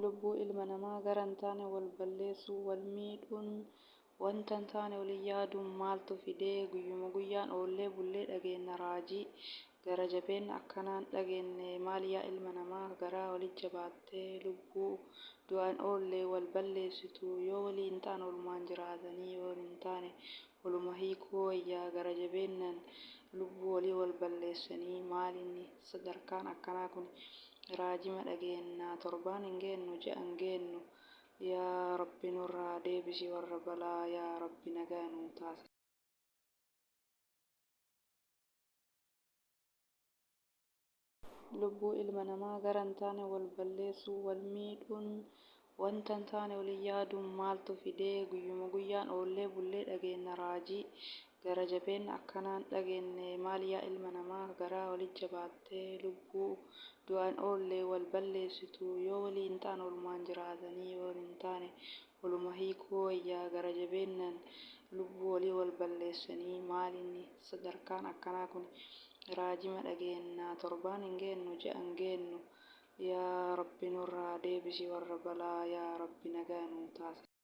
lubbuu ilma namaa gara hin taane wal balleessuu, wal miidhuun, wanta hin taane waliin yaaduun maaltu fidee guyyuma guyyaan oollee bullee dhageenya raajii gara jabeen akkanaan dhageenye maal yaa ilma namaa garaa walitti jabaattee lubbuu du'aan oollee wal balleessitu yoo walii hin taane walumaan jiraatanii yoo hin taane waluma hiikuu wayyaa gara jabeennan lubbuu walii wal balleessanii maalinni sadarkaan akkanaa kun raajima dhageenya torbaan hin geennu ji'a hin geennu yaa rabbi nurraa deebisi warra balaa yaa rabbi nagaa nuu taasisi. lubbuu ilma namaa gara hin taane wal balleessuu, wal miidhuun, wanta hin taane waliin yaaduun maaltu fidee guyyuma guyyaan oollee bullee dhageenya raajii gara jabeen akkanaan dhageenye maal yaa ilma namaa garaa walitti jabaattee lubbuu du'aan oollee wal balleessitu yoo walii hin taane walumaan jiraatanii yoo hin taane waluma hiikuu wayyaa gara jabeennan lubbuu walii wal balleessanii maalinni sadarkaan akkanaa kun raajima dhageenya torbaan hin geennu ji'a hin geennu yaa rabbi nurraa deebisi warra balaa yaa rabbi nagaa nuu taasisi.